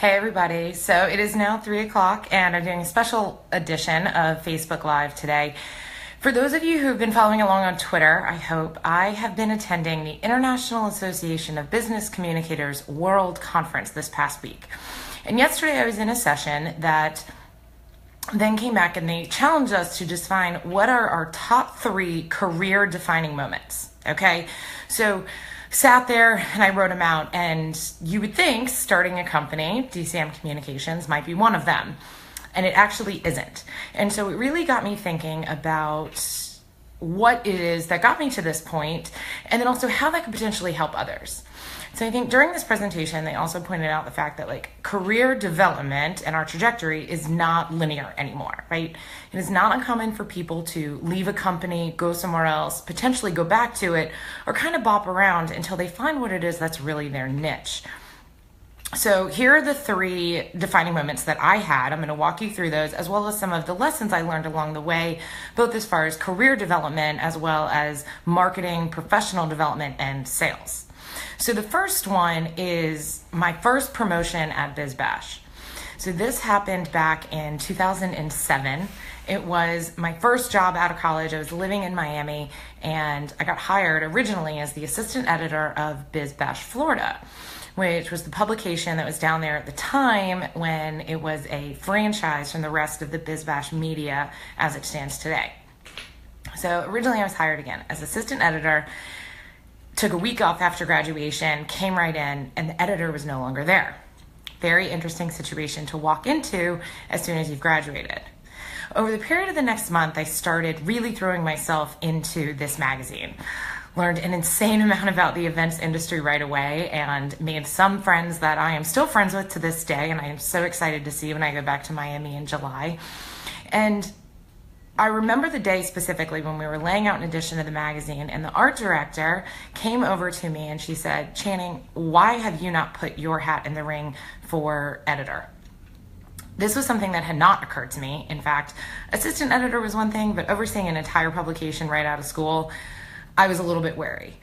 Hey everybody, so it is now 3 o'clock and I'm doing a special edition of Facebook Live today. For those of you who have been following along on Twitter, I have been attending the International Association of Business Communicators World Conference this past week. And yesterday I was in a session that then came back and they challenged us to define what are our top 3 career defining moments, okay? So sat there and I wrote them out, and you would think starting a company, DCM Communications, might be one of them, and it actually isn't. And so it really got me thinking about what it is that got me to this point, and then also how that could potentially help others. So I think during this presentation, they also pointed out the fact that career development and our trajectory is not linear anymore, right? It is not uncommon for people to leave a company, go somewhere else, potentially go back to it, or kind of bop around until they find what it is that's really their niche. So here are the 3 defining moments that I had. I'm going to walk you through those, as well as some of the lessons I learned along the way, both as far as career development, as well as marketing, professional development, and sales. So the first one is my first promotion at BizBash. So this happened back in 2007. It was my first job out of college. I was living in Miami, and I got hired originally as the assistant editor of BizBash Florida, which was the publication that was down there at the time when it was a franchise from the rest of the BizBash media as it stands today. So originally I was hired again as assistant editor, took a week off after graduation, came right in, and the editor was no longer there. Very interesting situation to walk into as soon as you've graduated. Over the period of the next month, I started really throwing myself into this magazine. Learned an insane amount about the events industry right away and made some friends that I am still friends with to this day, and I am so excited to see when I go back to Miami in July. And I remember the day specifically when we were laying out an edition of the magazine, and the art director came over to me and she said, "Channing, why have you not put your hat in the ring for editor?" This was something that had not occurred to me. In fact, assistant editor was one thing, but overseeing an entire publication right out of school, I was a little bit wary.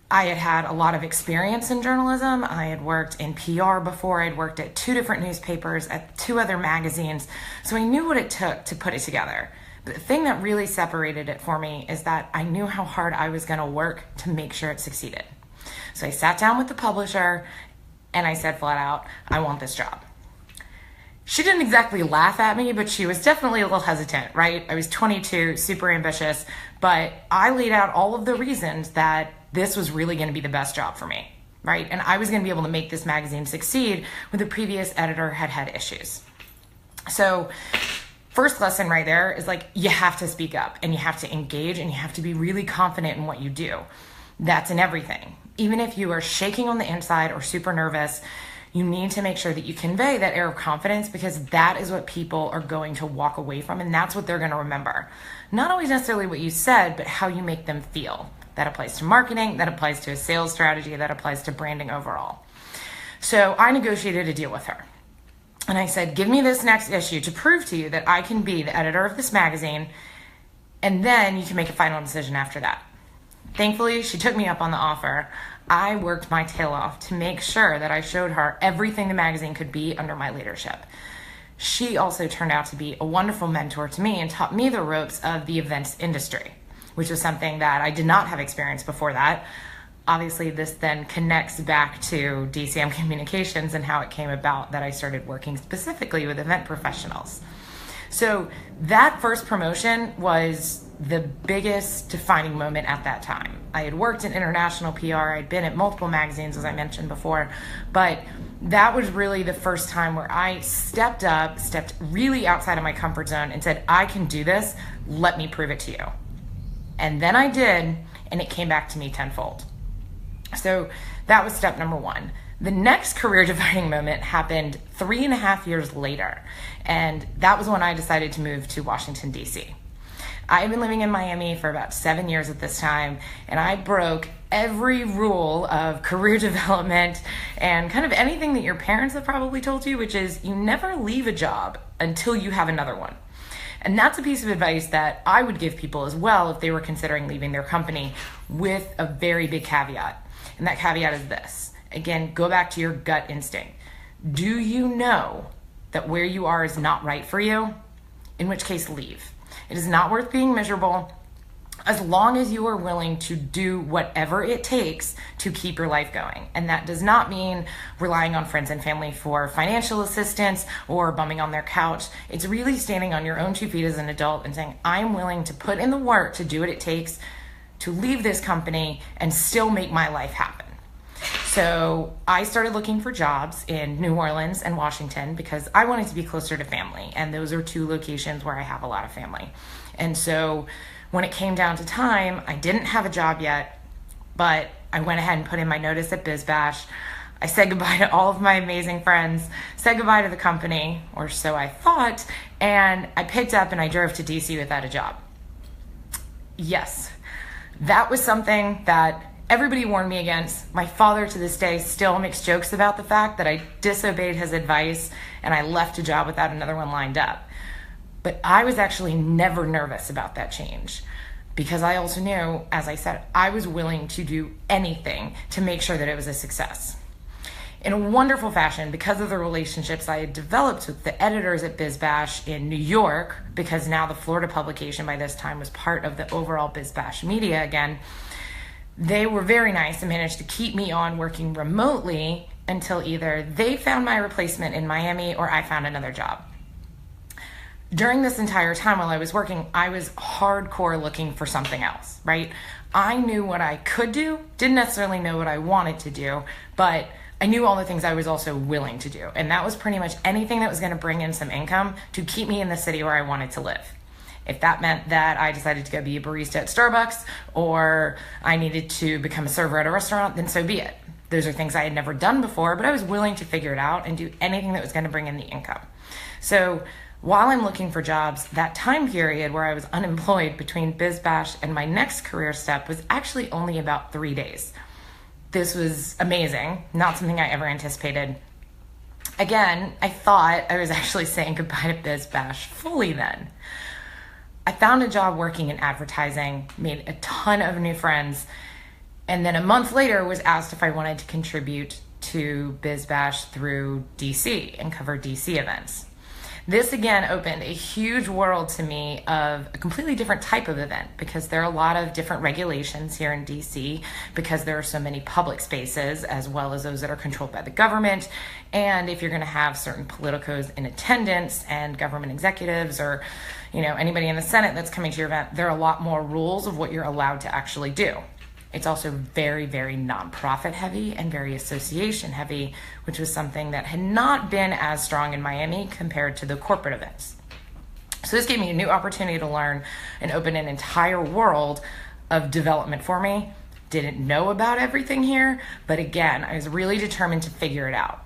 I had had a lot of experience in journalism. I had worked in PR before. I'd worked at 2 different newspapers, at 2 other magazines. So I knew what it took to put it together. But the thing that really separated it for me is that I knew how hard I was going to work to make sure it succeeded. So I sat down with the publisher and I said flat out, "I want this job." She didn't exactly laugh at me, but she was definitely a little hesitant, right? I was 22, super ambitious, but I laid out all of the reasons that this was really going to be the best job for me, right? And I was going to be able to make this magazine succeed when the previous editor had had issues. So first lesson right there is you have to speak up and you have to engage and you have to be really confident in what you do. That's in everything. Even if you are shaking on the inside or super nervous, you need to make sure that you convey that air of confidence, because that is what people are going to walk away from, and that's what they're going to remember. Not always necessarily what you said, but how you make them feel. That applies to marketing, that applies to a sales strategy, that applies to branding overall. So I negotiated a deal with her. And I said, "Give me this next issue to prove to you that I can be the editor of this magazine, and then you can make a final decision after that." Thankfully, she took me up on the offer. I worked my tail off to make sure that I showed her everything the magazine could be under my leadership. She also turned out to be a wonderful mentor to me and taught me the ropes of the events industry, which was something that I did not have experience before that. Obviously, this then connects back to DCM Communications and how it came about that I started working specifically with event professionals. So that first promotion was the biggest defining moment at that time. I had worked in international PR. I'd been at multiple magazines, as I mentioned before, but that was really the first time where I stepped really outside of my comfort zone and said, "I can do this. Let me prove it to you." And then I did, and it came back to me tenfold. So that was step number 1. The next career defining moment happened 3.5 years later, and that was when I decided to move to Washington, D.C. I had been living in Miami for about 7 years at this time, and I broke every rule of career development and kind of anything that your parents have probably told you, which is you never leave a job until you have another one. And that's a piece of advice that I would give people as well if they were considering leaving their company, with a very big caveat. And that caveat is this. Again, go back to your gut instinct. Do you know that where you are is not right for you? In which case, leave. It is not worth being miserable as long as you are willing to do whatever it takes to keep your life going. And that does not mean relying on friends and family for financial assistance or bumming on their couch. It's really standing on your own 2 feet as an adult and saying, I'm willing to put in the work to do what it takes to leave this company and still make my life happen. So I started looking for jobs in New Orleans and Washington because I wanted to be closer to family. And those are 2 locations where I have a lot of family. And so when it came down to time, I didn't have a job yet, but I went ahead and put in my notice at BizBash. I said goodbye to all of my amazing friends, said goodbye to the company, or so I thought, and I picked up and I drove to DC without a job. Yes, that was something that everybody warned me against. My father to this day still makes jokes about the fact that I disobeyed his advice and I left a job without another one lined up. But I was actually never nervous about that change because I also knew, as I said, I was willing to do anything to make sure that it was a success. In a wonderful fashion, because of the relationships I had developed with the editors at BizBash in New York, because now the Florida publication by this time was part of the overall BizBash media again, they were very nice and managed to keep me on working remotely until either they found my replacement in Miami or I found another job. During this entire time while I was working, I was hardcore looking for something else, right? I knew what I could do, didn't necessarily know what I wanted to do, but I knew all the things I was also willing to do. And that was pretty much anything that was going to bring in some income to keep me in the city where I wanted to live. If that meant that I decided to go be a barista at Starbucks or I needed to become a server at a restaurant, then so be it. Those are things I had never done before, but I was willing to figure it out and do anything that was going to bring in the income. So while I'm looking for jobs, that time period where I was unemployed between BizBash and my next career step was actually only about 3 days. This was amazing, not something I ever anticipated. Again, I thought I was actually saying goodbye to BizBash fully then. I found a job working in advertising, made a ton of new friends, and then a month later was asked if I wanted to contribute to BizBash through DC and cover DC events. This again opened a huge world to me of a completely different type of event because there are a lot of different regulations here in DC because there are so many public spaces as well as those that are controlled by the government. And if you're going to have certain politicos in attendance and government executives or anybody in the Senate that's coming to your event, there are a lot more rules of what you're allowed to actually do. It's also very, very nonprofit heavy and very association heavy, which was something that had not been as strong in Miami compared to the corporate events. So this gave me a new opportunity to learn and open an entire world of development for me. Didn't know about everything here, but again, I was really determined to figure it out.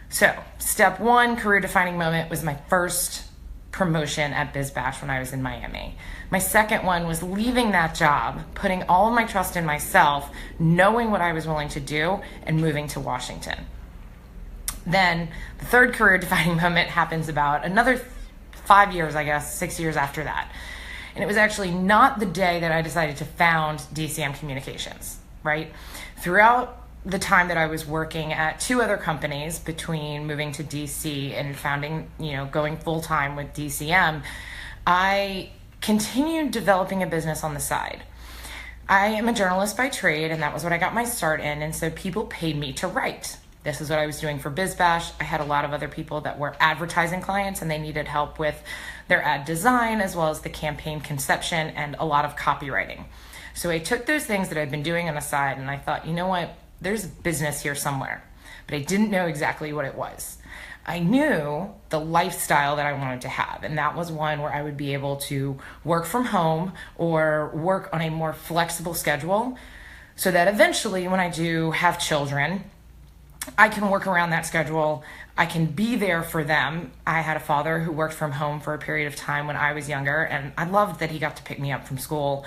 So step 1, career defining moment, was my first promotion at BizBash when I was in Miami. My second one was leaving that job, putting all of my trust in myself, knowing what I was willing to do, and moving to Washington. Then the third career defining moment happens about another 5 years, 6 years after that. And it was actually not the day that I decided to found DCM Communications, right? Throughout the time that I was working at 2 other companies between moving to DC and founding, going full time with DCM, I continued developing a business on the side. I am a journalist by trade, and that was what I got my start in, and so people paid me to write. This is what I was doing for BizBash. I had a lot of other people that were advertising clients, and they needed help with their ad design as well as the campaign conception and a lot of copywriting. So I took those things that I'd been doing on the side, and I thought, you know what? There's business here somewhere, but I didn't know exactly what it was. I knew the lifestyle that I wanted to have, and that was one where I would be able to work from home or work on a more flexible schedule so that eventually when I do have children, I can work around that schedule. I can be there for them. I had a father who worked from home for a period of time when I was younger, and I loved that he got to pick me up from school.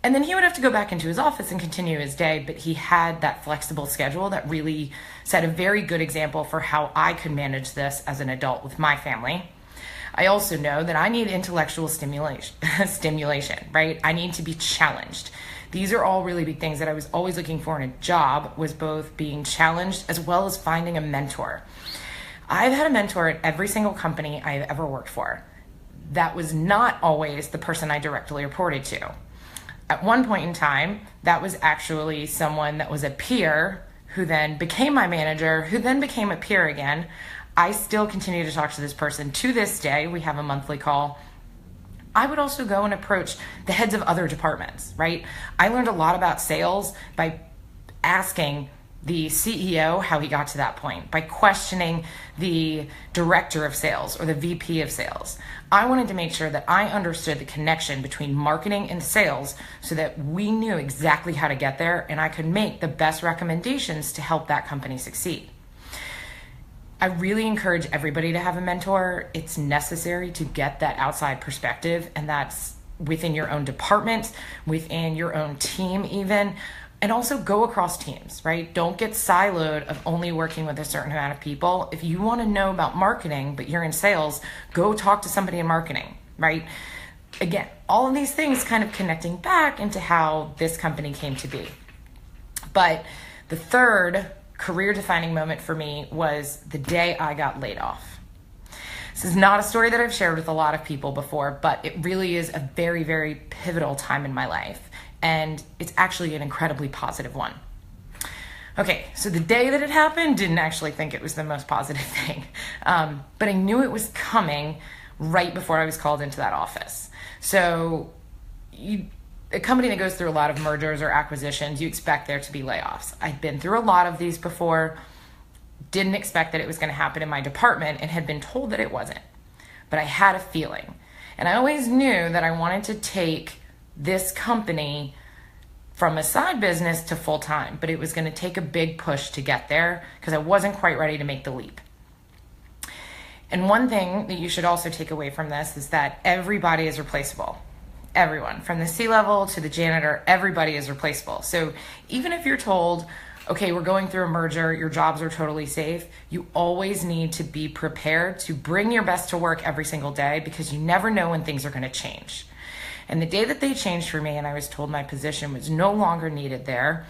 And then he would have to go back into his office and continue his day, but he had that flexible schedule that really set a very good example for how I could manage this as an adult with my family. I also know that I need intellectual stimulation, right? I need to be challenged. These are all really big things that I was always looking for in a job, was both being challenged as well as finding a mentor. I've had a mentor at every single company I've ever worked for. That was not always the person I directly reported to. At one point in time, that was actually someone that was a peer who then became my manager, who then became a peer again. I still continue to talk to this person to this day. We have a monthly call. I would also go and approach the heads of other departments, right? I learned a lot about sales by asking the CEO how he got to that point, by questioning the director of sales or the VP of sales. I wanted to make sure that I understood the connection between marketing and sales so that we knew exactly how to get there and I could make the best recommendations to help that company succeed. I really encourage everybody to have a mentor. It's necessary to get that outside perspective, and that's within your own department, within your own team even, and also go across teams, right? Don't get siloed of only working with a certain amount of people. If you want to know about marketing, but you're in sales, go talk to somebody in marketing, right? Again, all of these things kind of connecting back into how this company came to be. But the third career-defining moment for me was the day I got laid off. This is not a story that I've shared with a lot of people before, but it really is a very, very pivotal time in my life. And it's actually an incredibly positive one. Okay, so the day that it happened, didn't actually think it was the most positive thing. But I knew it was coming right before I was called into that office. So a company that goes through a lot of mergers or acquisitions, you expect there to be layoffs. I'd been through a lot of these before, didn't expect that it was going to happen in my department and had been told that it wasn't. But I had a feeling. And I always knew that I wanted to take this company from a side business to full time, but it was going to take a big push to get there because I wasn't quite ready to make the leap. And one thing that you should also take away from this is that everybody is replaceable. Everyone, from the C-level to the janitor, everybody is replaceable. So even if you're told, okay, we're going through a merger, your jobs are totally safe, you always need to be prepared to bring your best to work every single day because you never know when things are going to change. And the day that they changed for me and I was told my position was no longer needed there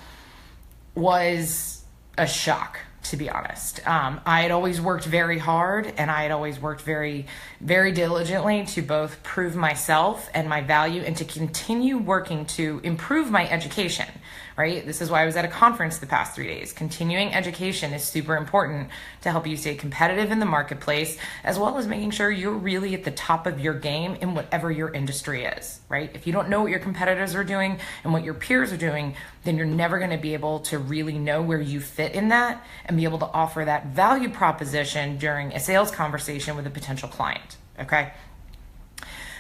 was a shock, to be honest. I had always worked very hard and I had always worked very, very diligently to both prove myself and my value and to continue working to improve my education, right? This is why I was at a conference the past 3 days. Continuing education is super important to help you stay competitive in the marketplace, as well as making sure you're really at the top of your game in whatever your industry is, right? If you don't know what your competitors are doing and what your peers are doing, then you're never going to be able to really know where you fit in that and be able to offer that value proposition during a sales conversation with a potential client, okay?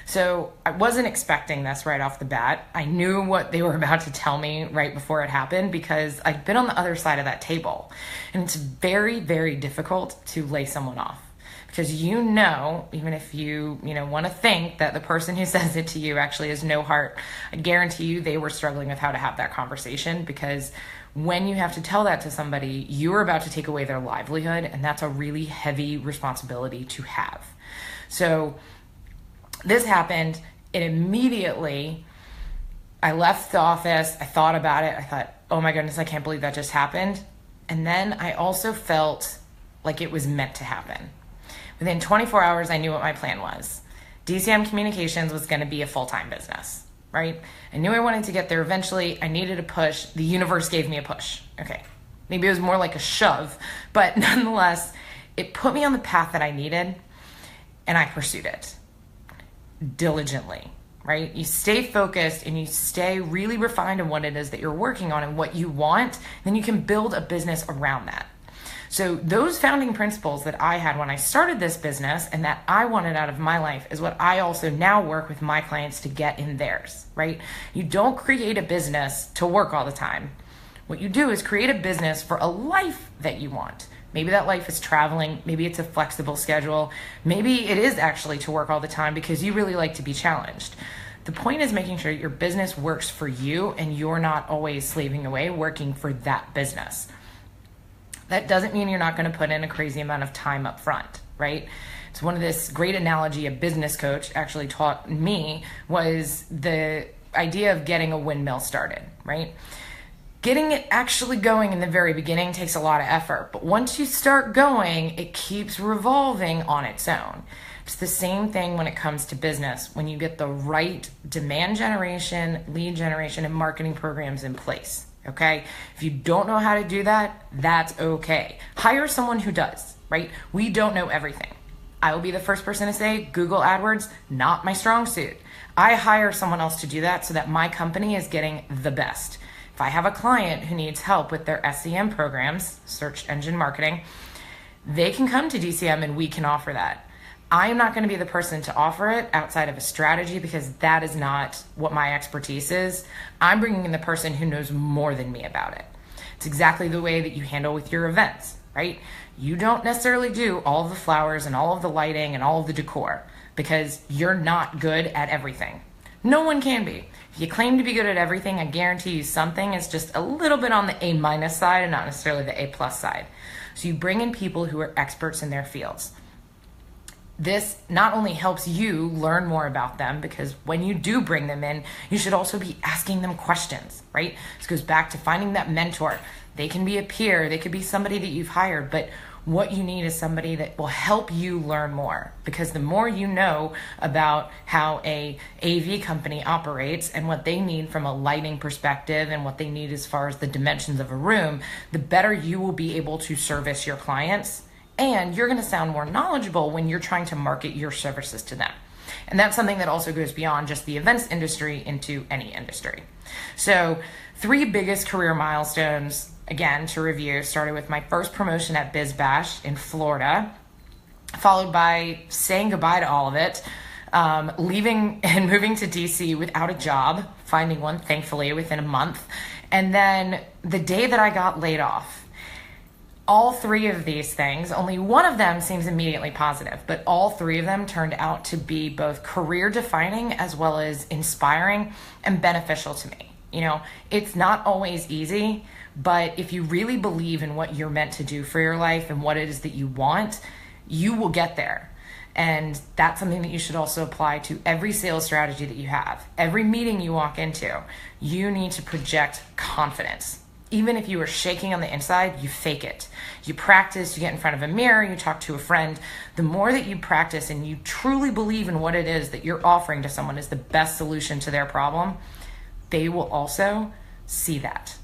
So I wasn't expecting this right off the bat. I knew what they were about to tell me right before it happened because I'd been on the other side of that table. And it's very, very difficult to lay someone off because even if you want to think that the person who says it to you actually has no heart, I guarantee you they were struggling with how to have that conversation because when you have to tell that to somebody, you're about to take away their livelihood, and that's a really heavy responsibility to have. So this happened, and immediately I left the office. I thought about it. I thought, oh my goodness, I can't believe that just happened. And then I also felt like it was meant to happen. Within 24 hours, I knew what my plan was. DCM Communications was going to be a full-time business, right? I knew I wanted to get there eventually. I needed a push. The universe gave me a push. Okay, maybe it was more like a shove, but nonetheless, it put me on the path that I needed, and I pursued it diligently, right? You stay focused and you stay really refined in what it is that you're working on and what you want, then you can build a business around that. So those founding principles that I had when I started this business and that I wanted out of my life is what I also now work with my clients to get in theirs, right? You don't create a business to work all the time. What you do is create a business for a life that you want. Maybe that life is traveling. Maybe it's a flexible schedule. Maybe it is actually to work all the time because you really like to be challenged. The point is making sure your business works for you and you're not always slaving away working for that business. That doesn't mean you're not going to put in a crazy amount of time up front, right? It's one of this great analogy a business coach actually taught me was the idea of getting a windmill started, right? Getting it actually going in the very beginning takes a lot of effort, but once you start going, it keeps revolving on its own. It's the same thing when it comes to business. When you get the right demand generation, lead generation, and marketing programs in place, okay? If you don't know how to do that, that's okay. Hire someone who does, right? We don't know everything. I will be the first person to say Google AdWords, not my strong suit. I hire someone else to do that so that my company is getting the best. If I have a client who needs help with their SEM programs, search engine marketing, they can come to DCM and we can offer that. I am not going to be the person to offer it outside of a strategy because that is not what my expertise is. I'm bringing in the person who knows more than me about it. It's exactly the way that you handle with your events, right? You don't necessarily do all of the flowers and all of the lighting and all of the decor because you're not good at everything. No one can be. If you claim to be good at everything, I guarantee you something is just a little bit on the A- side and not necessarily the A+ side. So you bring in people who are experts in their fields. This not only helps you learn more about them, because when you do bring them in, you should also be asking them questions, right? This goes back to finding that mentor. They can be a peer, they could be somebody that you've hired, but what you need is somebody that will help you learn more, because the more you know about how a AV company operates and what they need from a lighting perspective and what they need as far as the dimensions of a room, the better you will be able to service your clients. And you're going to sound more knowledgeable when you're trying to market your services to them. And that's something that also goes beyond just the events industry into any industry. So 3 biggest career milestones, again, to review, started with my first promotion at Biz Bash in Florida, followed by saying goodbye to all of it, leaving and moving to DC without a job, finding one, thankfully, within a month, and then the day that I got laid off. All 3 of these things, only one of them seems immediately positive, but all 3 of them turned out to be both career defining as well as inspiring and beneficial to me. You know, it's not always easy, but if you really believe in what you're meant to do for your life and what it is that you want, you will get there. And that's something that you should also apply to every sales strategy that you have. Every meeting you walk into, you need to project confidence. Even if you are shaking on the inside, you fake it. You practice, you get in front of a mirror, you talk to a friend. The more that you practice and you truly believe in what it is that you're offering to someone is the best solution to their problem, they will also see that.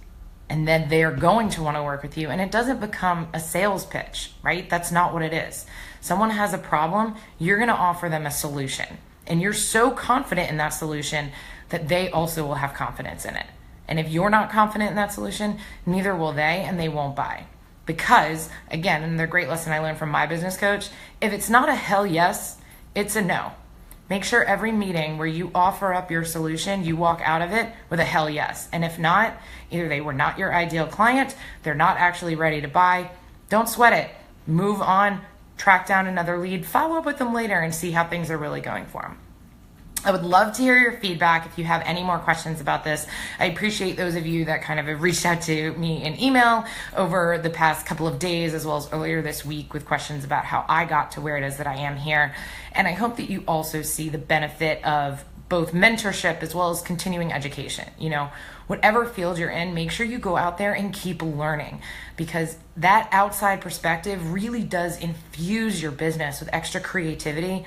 And then they are going to want to work with you. And it doesn't become a sales pitch, right? That's not what it is. Someone has a problem, you're going to offer them a solution. And you're so confident in that solution that they also will have confidence in it. And if you're not confident in that solution, neither will they, and they won't buy. Because, again, and the great lesson I learned from my business coach, if it's not a hell yes, it's a no. Make sure every meeting where you offer up your solution, you walk out of it with a hell yes. And if not, either they were not your ideal client, they're not actually ready to buy. Don't sweat it. Move on, track down another lead, follow up with them later and see how things are really going for them. I would love to hear your feedback if you have any more questions about this. I appreciate those of you that kind of have reached out to me in email over the past couple of days, as well as earlier this week, with questions about how I got to where it is that I am here. And I hope that you also see the benefit of both mentorship as well as continuing education. You know, whatever field you're in, make sure you go out there and keep learning, because that outside perspective really does infuse your business with extra creativity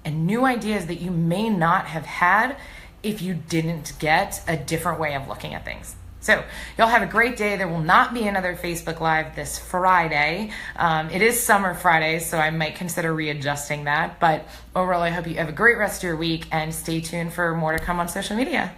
and new ideas that you may not have had if you didn't get a different way of looking at things. So y'all have a great day. There will not be another Facebook Live this Friday. It is Summer Friday, so I might consider readjusting that. But overall, I hope you have a great rest of your week and stay tuned for more to come on social media.